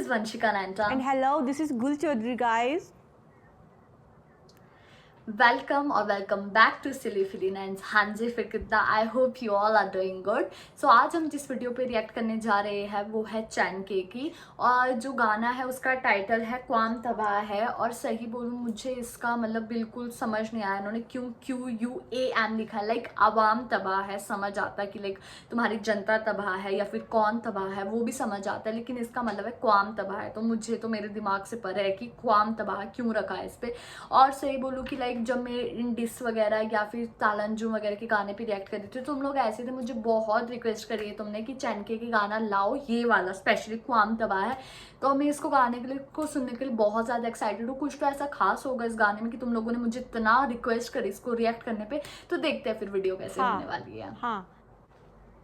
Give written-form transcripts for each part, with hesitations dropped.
is Vanshika Nanta. And hello, this is Gul Chaudhary, guys. Welcome और welcome back to सिली फिलीनेंस। हाँ जी, फिर कितना I hope you all are doing good. So आज हम जिस वीडियो पे रिएक्ट करने जा रहे हैं वो है चैन के की, और जो गाना है उसका टाइटल है क्वाम तबाह है। और सही बोलूँ मुझे इसका मतलब बिल्कुल समझ नहीं आया, इन्होंने क्यों QUAM लिखा है। लाइक आवाम तबाह है, समझ आता है कि लाइक तुम्हारी जनता तबाह है, या फिर कौन तबाह है वो भी समझ आता है, लेकिन इसका मतलब है क्वाम तबाह है। तो मुझे तो मेरे दिमाग से परे है कि क्वाम तबाह क्यों रखा है इस पर। और सही बोलूँ कि लाइक जब मैं इन डिस वगैरह या फिर तालंजू वगैरह के गाने पे रिएक्ट कर रही थी, तुम लोग ऐसे थे, मुझे बहुत रिक्वेस्ट करी है तुमने कि चैनके के गाना लाओ, ये वाला स्पेशली क्वाम तबाह है। तो मैं इसको गाने के लिए को सुनने के लिए बहुत ज़्यादा एक्साइटेड हूँ। कुछ तो ऐसा खास होगा इस गाने में कि तुम लोगों ने मुझे इतना रिक्वेस्ट करी इसको रिएक्ट करने पे। तो देखते हैं फिर वीडियो कैसे होने वाली है। हाँ,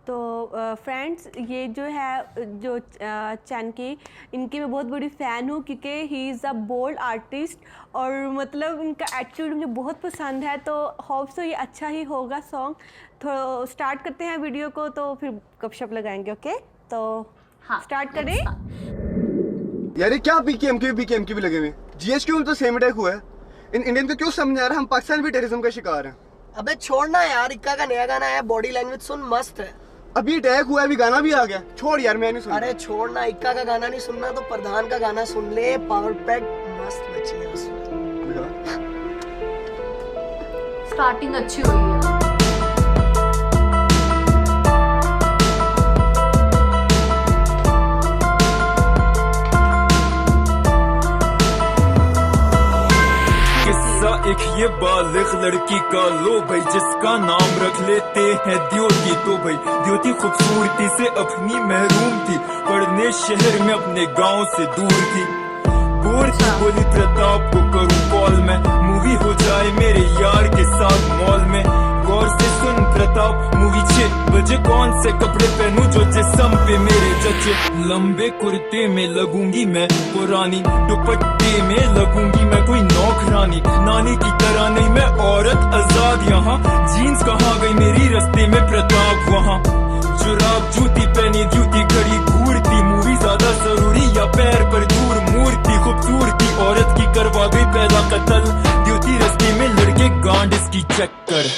तो फ्रेंड्स, ये जो है जो चैनके, इनकी मैं बहुत बड़ी फ़ैन हूँ क्योंकि he is a bold artist और मतलब इनका एटीट्यूड मुझे बहुत पसंद है। तो होप सो ये अच्छा ही होगा सॉन्ग। तो स्टार्ट करते हैं वीडियो को, तो फिर गपशप लगाएंगे। ओके, तो हाँ, स्टार्ट करें। यार ये क्या पीकेएम के भी लगे हुए, GHQ में तो सेम अटैक हुआ है। इन इंडियन को क्यों समझ आ रहा है हम पाकिस्तान भी टेररिज्म का शिकार हैं। अबे छोड़ना यार, इक्का का नया गाना है, बॉडी लैंग्वेज सुन, मस्त है। अभी अटैक हुआ है, अभी गाना भी आ गया। छोड़ यार, मैं नहीं सुन। अरे छोड़ना, इक्का का गाना नहीं सुनना तो प्रधान का गाना सुन ले, पावर पैक मस्त बची है उसमें। स्टार्टिंग अच्छी हुई है। एक ये बालिग लड़की का लो भाई, जिसका नाम रख लेते हैं द्योति। तो भाई द्योति खूबसूरती से अपनी महरूम थी, पढ़ने शहर में अपने गांव से दूर थी। बोर थी, बोली प्रताप को करूं कॉल में, मूवी हो जाए मेरे यार के साथ मॉल में। गौर से सुन प्रताप, मूवी 6 बजे, कौन से कपड़े पहनूं जो जिस्म पे मेरे जचे। लंबे कुर्ते में लगूंगी मैं पुरानी, दुपट्टे में लगूंगी मैं कोई नौकरानी। नानी की तरह नहीं मैं औरत आजाद यहाँ, जीन्स कहाँ गई मेरी रास्ते में प्रताप वहाँ। जुराब जूती पहनी, जूती खड़ी घूरती, मूवी ज्यादा जरूरी या पैर पर दूर मूर्ति। खूबसूरती औरत की करवा गई पैदा कत्ल, द्योति रास्ते में लड़के गांड इसकी चक्कर।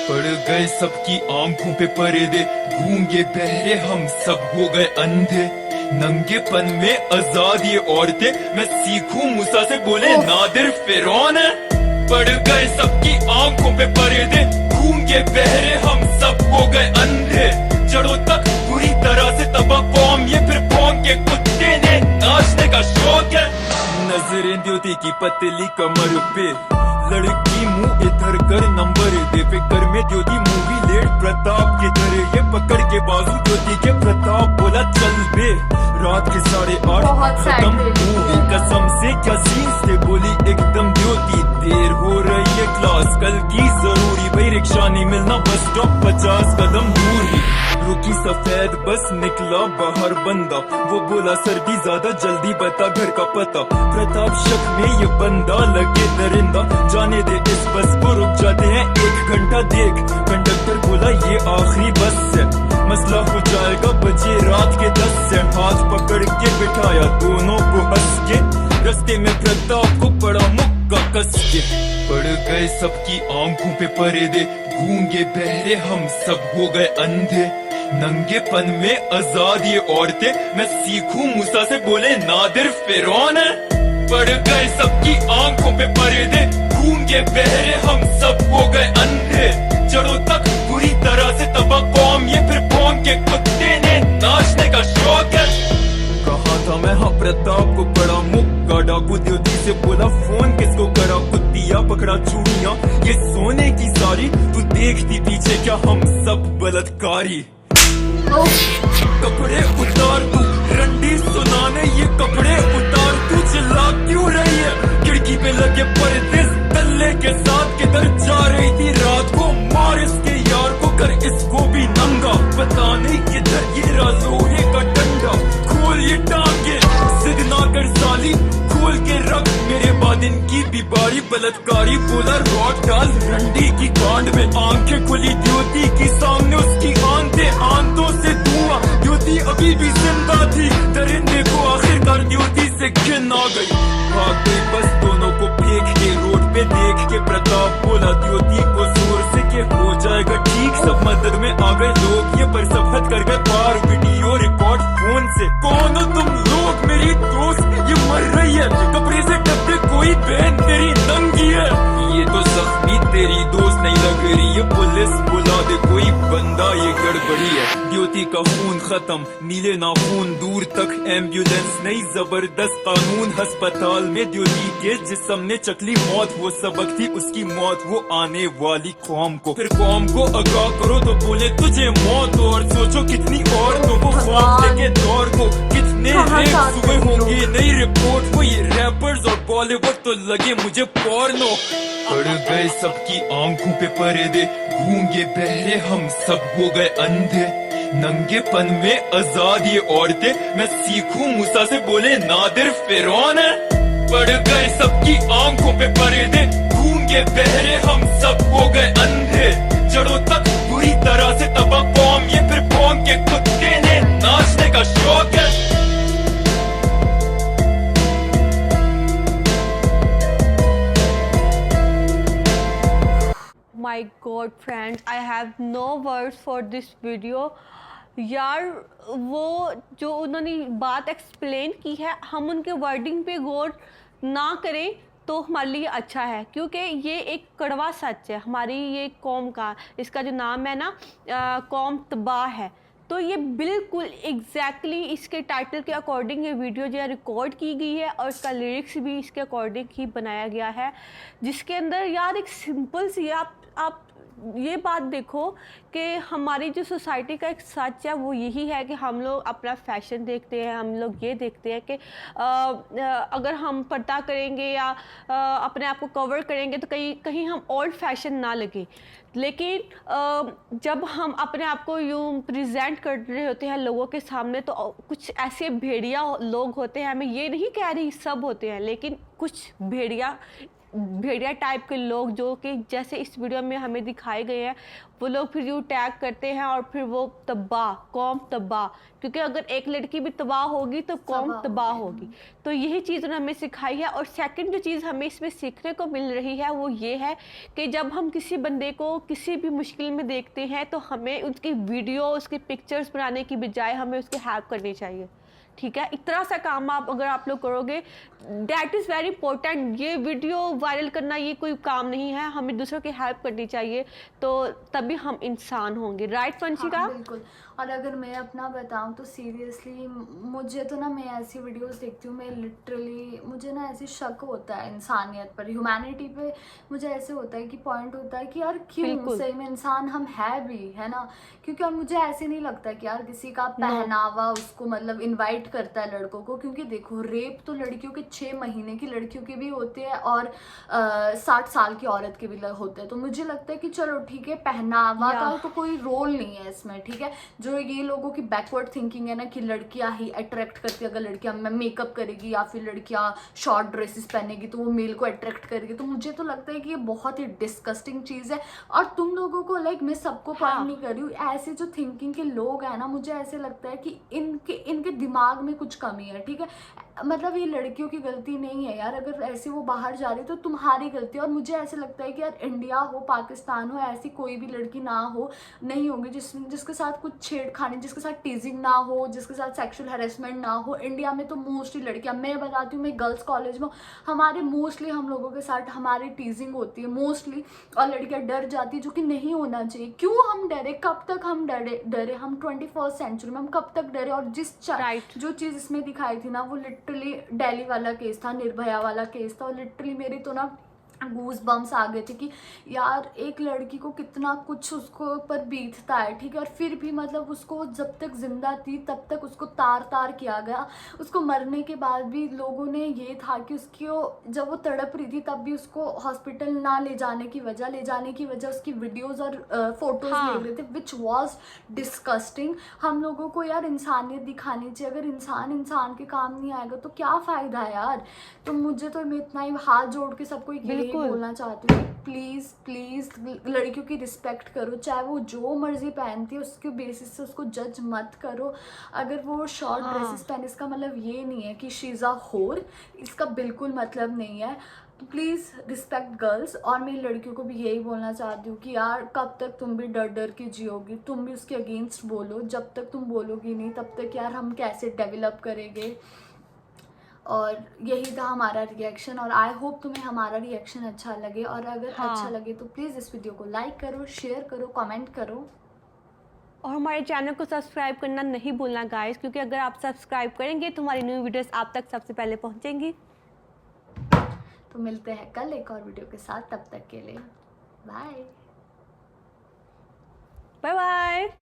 पड़ गए सबकी आंखों पे पर्दे, गूंगे बहरे हम सब हो गए अंधे। नंगेपन में आजाद ये औरतें, मैं सीखूं मूसा से, बोले नादिर फिरौन है। पड़ गए सबकी आंखों पे पर्दे, गूंगे बहरे हम सब हो गए अंधे। जड़ों तक पूरी तरह से तबाह कौम, ये फिर कौम के कुत्ते ने नाचने का शौक है। नजरें द्योति की पतली कमर पे, लड़की मुंह इधर कर नंबर दे। फिक्र में द्योति मूवी लेट प्रताप की तरह, ये पकड़ के बाजू द्योति के प्रताप बोला चल बे। रात के 8:30 खत्म मूवी, कसम से क्या सीन से बोली एकदम द्योति। देर हो रही है क्लास कल की जरूरी, भाई रिक्शा नहीं मिलना बस स्टॉप 50 कदम दूर ही। रुकी सफेद बस, निकला बाहर बंदा, वो बोला सर्दी ज्यादा, जल्दी बता घर का पता। प्रताप शक में ये बंदा लगे दरिंदा, जाने दे इस बस को, रुक जाते हैं 1 घंटा देख। कंडक्टर बोला ये आखिरी बस है, मसला हो जाएगा, बजे रात के 10 से। हाथ पकड़ के बिठाया दोनों को हंस के, रास्ते में प्रताप को पड़ा मुक्का कस के। पड़ गए सबकी आंखों पे पर्दे, गूंगे बहरे हम सब हो गए अंधे। नंगेपन में आजाद ये औरतें, मैं सीखूं मूसा से, बोले नादिर फिरौन है। पड़ गए सबकी आंखों पे पर्दे, गूंगे बहरे हम सब हो गए अंधे। जड़ों तक पूरी तरह से तबाह कौम, ये फिर कौम के कुत्ते ने नाचने का शौक है। कहा था मैं हाँ प्रताप को बड़ा मुक्का, डाकू द्योति से बोला फोन किसको करा, कुत्तिया पकड़ा चूड़ियां ये सोने की सारी। तू देखती पीछे क्या हम सब बलात्कारी। कपड़े उतार तू, रंडी सुनाने ये कपड़े उतार तू, चिल्ला क्यों रही है। खिड़की पे लगे पर्दे, तल्ले के साथ किधर जा रही थी रात को। मार इसके यार को, कर इसको भी नंगा, पता नहीं किधर गिरा लोहे का डंडा। खोल ये टांगे, जिद ना कर साली, खोल के रख मेरे बाद इनकी भी बारी। बलात्कारी बोला रॉड डाल रंडी की कांड में, आंखें खुली द्योति की सामने उसकी आंतों से धुआं। द्योति अभी भी जिंदा थी, दरिंदे को आखिरकार द्योति मदद में आ गए लोग, ये पर सब हद कर गए पार। वीडियो रिकॉर्ड फोन से, कौन हो तुम लोग? मेरी दोस्त ये मर रही है, कपड़े से ढक दे कोई बहन तेरी नंगी है। ये तो जख्मी तेरी दोस्त नहीं लग रही है, पुलिस बुला दे कोई बंदा, ये गड़बड़ी है। द्योति का खून खत्म, नीले नाखून दूर तक, एम्बुलेंस नहीं जबरदस्त कानून। अस्पताल में द्योति के जिस्म ने चकली मौत, वो सबक थी उसकी मौत वो आने वाली कौम को। फिर कौम को आगाह करो तो बोले तुझे मौत, और सोचो कितनी और तो वो ख्वाब लेके दौर को, कितने रेप हुए होंगे नई रिपोर्ट। वो ये रैपर्स और बॉलीवुड तो लगे मुझे पोर्नो। पड़ गए सबकी आंखों पे पर्दे, गूंगे बहरे हम सब हो गए अंधे। नंगेपन में आजाद ये औरतें, मैं सीखूं मूसा से बोले नादिर फिरौन है। पड़ गए सबकी आंखों पे पर्दे, गूंगे बहरे हम सब हो गए अंधे। जड़ों तक बुरी तरह से तबाह कौम, ये फिर कौम के कुत्ते ने नाचने का शौक है। My God friends, I have no words for this video. यार वो जो उन्होंने बात एक्सप्लेन की है, हम उनके वर्डिंग पे गौर ना करें तो हमारे लिए अच्छा है, क्योंकि ये एक कड़वा सच है हमारी ये कौम का। इसका जो नाम है ना, कौम तबाह है, तो ये बिल्कुल एग्जैक्टली इसके टाइटल के अकॉर्डिंग ये वीडियो जो है रिकॉर्ड की गई है, और इसका लिरिक्स भी इसके अकॉर्डिंग ही बनाया गया है, जिसके अंदर यार एक सिंपल सी आप ये बात देखो कि हमारी जो सोसाइटी का एक सच है वो यही है कि हम लोग अपना फैशन देखते हैं, हम लोग ये देखते हैं कि अगर हम पर्दा करेंगे या अपने आप को कवर करेंगे तो कहीं हम ओल्ड फैशन ना लगे। लेकिन जब हम अपने आप को यूँ प्रेजेंट कर रहे होते हैं लोगों के सामने, तो कुछ ऐसे भेड़िया लोग होते हैं, मैं ये नहीं कह रही सब होते हैं, लेकिन कुछ भेड़िया टाइप के लोग जो कि जैसे इस वीडियो में हमें दिखाए गए हैं, वो लोग फिर यूँ टैग करते हैं और फिर वो तबाह, कौम तबाह, क्योंकि अगर एक लड़की भी तबाह होगी तो कौम तबाह होगी। तो यही चीज़ उन्होंने हमें सिखाई है। और सेकंड जो चीज़ हमें इसमें सीखने को मिल रही है वो ये है कि जब हम किसी बंदे को किसी भी मुश्किल में देखते हैं तो हमें उसकी वीडियो, उसकी पिक्चर्स बनाने की बजाय हमें उसकी हेल्प करनी चाहिए। ठीक है, इतना सा काम अगर आप लोग करोगे, डैट इज़ वेरी इंपॉर्टेंट। ये वीडियो वायरल करना ये कोई काम नहीं है, हमें दूसरों की हेल्प करनी चाहिए, तो तभी हम इंसान होंगे। राइट वंशिका? हाँ, बिल्कुल। और अगर मैं अपना बताऊं तो सीरियसली मुझे तो ना, मैं ऐसी वीडियोस देखती हूँ, मैं लिटरली मुझे ना ऐसे शक होता है इंसानियत पर, ह्यूमैनिटी पे। मुझे ऐसे होता है कि पॉइंट होता है कि यार क्यों, सही में इंसान हम है भी, है ना। क्योंकि और मुझे ऐसे नहीं लगता कि यार किसी का पहनावा उसको मतलब इन्वाइट करता है लड़कों को। क्योंकि देखो, रेप तो लड़कियों के 6 महीने की लड़कियों के भी होते हैं और 60 साल की औरत के भी होते हैं। तो मुझे लगता है कि चलो ठीक है, पहनावा का तो कोई रोल नहीं है इसमें, ठीक है। जो ये लोगों की बैकवर्ड थिंकिंग है ना कि लड़कियां ही अट्रैक्ट करती है, अगर लड़कियां मेकअप करेगी या फिर लड़कियां शॉर्ट ड्रेसेस पहनेगी तो वो मेल को अट्रैक्ट करेगी। तो मुझे तो लगता है कि ये बहुत ही डिस्कस्टिंग चीज़ है। और तुम लोगों को लाइक, मैं सबको पॉइंट नहीं कर रही हूँ, ऐसे जो थिंकिंग के लोग हैं ना, मुझे ऐसे लगता है कि इनके दिमाग में कुछ कमी है, ठीक है। मतलब ये लड़कियों की गलती नहीं है यार, अगर ऐसे वो बाहर जा रही तो तुम्हारी गलती है। और मुझे ऐसे लगता है कि यार इंडिया हो, पाकिस्तान हो, ऐसी कोई भी लड़की ना हो, नहीं होगी जिसके साथ कुछ छेड़खानी, जिसके साथ टीजिंग ना हो, जिसके साथ सेक्सुअल हैरेसमेंट ना हो। इंडिया में तो मोस्टली लड़कियां, मैं बताती हूँ, मैं गर्ल्स कॉलेज में, हमारे मोस्टली हम लोगों के साथ हमारी टीजिंग होती है मोस्टली, और लड़कियां डर जाती है, जो कि नहीं होना चाहिए। क्यों हम डरे, कब तक हम डरे, हम 21st सेंचुरी में हम कब तक डरे। और जो चीज़ इसमें दिखाई थी ना, वो लिटरली दिल्ली वाला केस था, निर्भया वाला केस था, और लिटरली मेरी तो ना गूज बम्स आ गए थे कि यार एक लड़की को कितना कुछ उसको ऊपर बीतता है, ठीक है। और फिर भी मतलब उसको जब तक जिंदा थी तब तक उसको तार किया गया। उसको मरने के बाद भी लोगों ने ये था कि जब वो तड़प रही थी तब भी उसको हॉस्पिटल ना ले जाने की वजह उसकी वीडियोस और फोटोज ले रहे थे, विच वॉज डिस्कस्टिंग। हम लोगों को यार इंसानियत दिखानी चाहिए। अगर इंसान के काम नहीं आएगा तो क्या फ़ायदा है यार। तो मुझे तो मैं इतना ही हाथ जोड़ के सबको यही बिल्कुल। बोलना चाहती हूँ, प्लीज़ प्लीज़ लड़कियों की रिस्पेक्ट करो, चाहे वो जो मर्जी पहनती है उसके बेसिस से उसको जज मत करो। अगर वो शॉर्ट हाँ। ड्रेसेस पहने, इसका मतलब ये नहीं है कि शी इज़ अ होर, इसका बिल्कुल मतलब नहीं है। तो प्लीज़ रिस्पेक्ट गर्ल्स। और मैं लड़कियों को भी यही बोलना चाहती हूँ कि यार कब तक तुम भी डर डर के जियोगी, तुम भी उसके अगेंस्ट बोलो। जब तक तुम बोलोगी नहीं तब तक यार हम कैसे डेवलप करेंगे। और यही था हमारा रिएक्शन, और आई होप तुम्हें हमारा रिएक्शन अच्छा लगे। और अगर हाँ। अच्छा लगे तो प्लीज़ इस वीडियो को लाइक करो, शेयर करो, कमेंट करो। और हमारे चैनल को सब्सक्राइब करना नहीं भूलना गाइस, क्योंकि अगर आप सब्सक्राइब करेंगे तो हमारी न्यू वीडियोस आप तक सबसे पहले पहुंचेंगी। तो मिलते हैं कल एक और वीडियो के साथ, तब तक के लिए बाय। Bye bye.